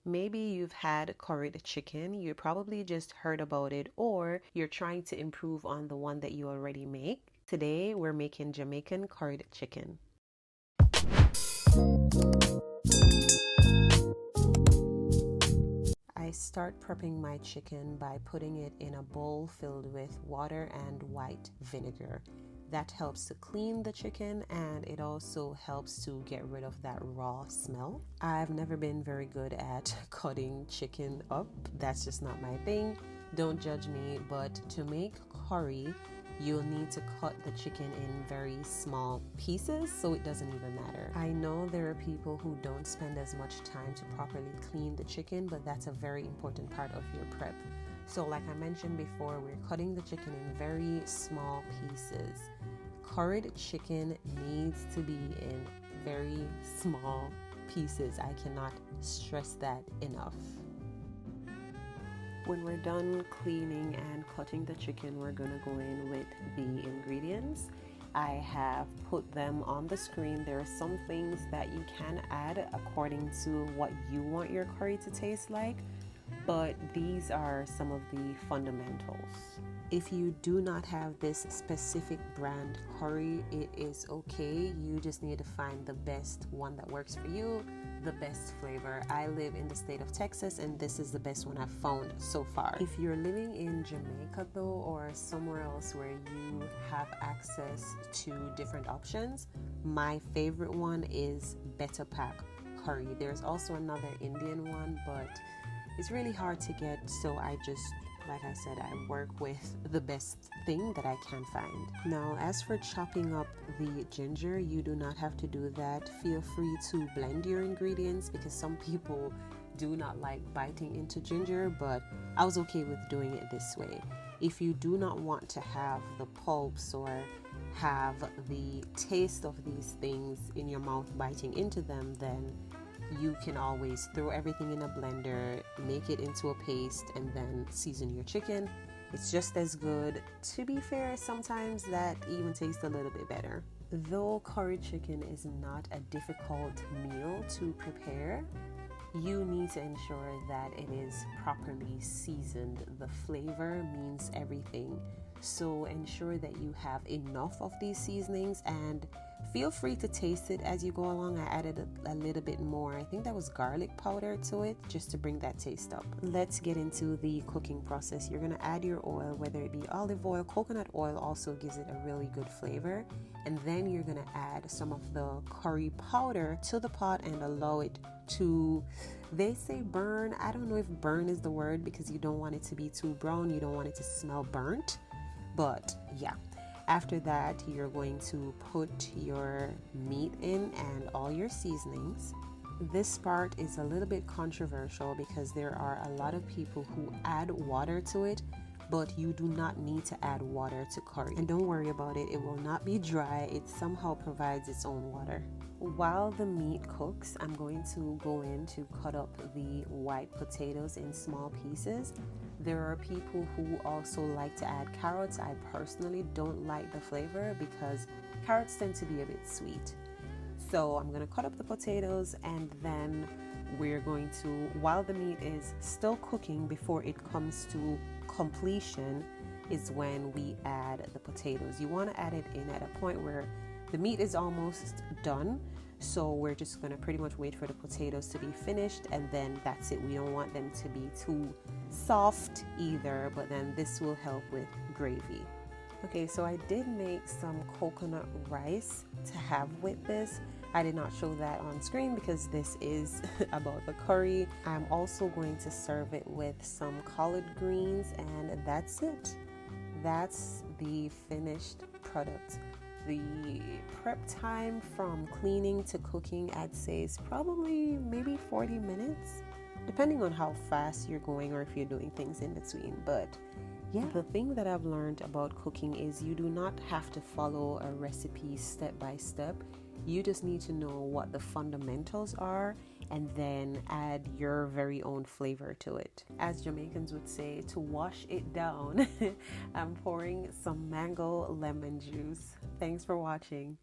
Maybe you've had curried chicken, you probably just heard about it, or you're trying to improve on the one that you already make. Today, we're making Jamaican curried chicken. I start prepping my chicken by putting it in a bowl filled with water and white vinegar. That helps to clean the chicken and it also helps to get rid of that raw smell. I've never been very good at cutting chicken up. That's just not my thing. Don't judge me, but to make curry, you'll need to cut the chicken in very small pieces so it doesn't even matter. I know there are people who don't spend as much time to properly clean the chicken, but that's a very important part of your prep. So like I mentioned before, we're cutting the chicken in very small pieces. Curried chicken needs to be in very small pieces. I cannot stress that enough. When we're done cleaning and cutting the chicken, we're gonna go in with the ingredients. I have put them on the screen. There are some things that you can add according to what you want your curry to taste like, but these are some of the fundamentals. If you do not have this specific brand curry, it is okay. You just need to find the best one that works for you, the best flavor. I live in the state of Texas and this is the best one I've found so far. If you're living in Jamaica though, or somewhere else where you have access to different options, my favorite one is Better Pack curry. There's also another Indian one, but it's really hard to get, so I just, like I said, I work with the best thing that I can find. Now, as for chopping up the ginger, you do not have to do that. Feel free to blend your ingredients because some people do not like biting into ginger, but I was okay with doing it this way. If you do not want to have the pulps or have the taste of these things in your mouth biting into them, then you can always throw everything in a blender, make it into a paste, and then season your chicken. It's just as good. To be fair, sometimes that even tastes a little bit better. Though curry chicken is not a difficult meal to prepare, you need to ensure that it is properly seasoned. The flavor means everything. So ensure that you have enough of these seasonings and feel free to taste it as you go along. I added a little bit more. I think that was garlic powder to it just to bring that taste up. Let's get into the cooking process. You're going to add your oil, whether it be olive oil. Coconut oil also gives it a really good flavor. And then you're going to add some of the curry powder to the pot and allow it to, they say burn. I don't know if burn is the word because you don't want it to be too brown. You don't want it to smell burnt. But yeah, after that, you're going to put your meat in and all your seasonings. This part is a little bit controversial because there are a lot of people who add water to it, but you do not need to add water to curry. And don't worry about it, it will not be dry. It somehow provides its own water. While the meat cooks, I'm going to go in to cut up the white potatoes in small pieces. There are people who also like to add carrots. I personally don't like the flavor because carrots tend to be a bit sweet. So I'm going to cut up the potatoes and then we're going to, while the meat is still cooking before it comes to completion, is when we add the potatoes. You want to add it in at a point where the meat is almost done. So we're just going to pretty much wait for the potatoes to be finished and then that's it. We don't want them to be too soft either, but then this will help with gravy. Okay, so I did make some coconut rice to have with this. I did not show that on screen because this is about the curry. I'm also going to serve it with some collard greens and that's it. That's the finished product. The prep time from cleaning to cooking, I'd say, is probably maybe 40 minutes, depending on how fast you're going or if you're doing things in between. But yeah, the thing that I've learned about cooking is you do not have to follow a recipe step by step. You just need to know what the fundamentals are and then add your very own flavor to it. As Jamaicans would say, to wash it down, I'm pouring some mango lemon juice. Thanks for watching.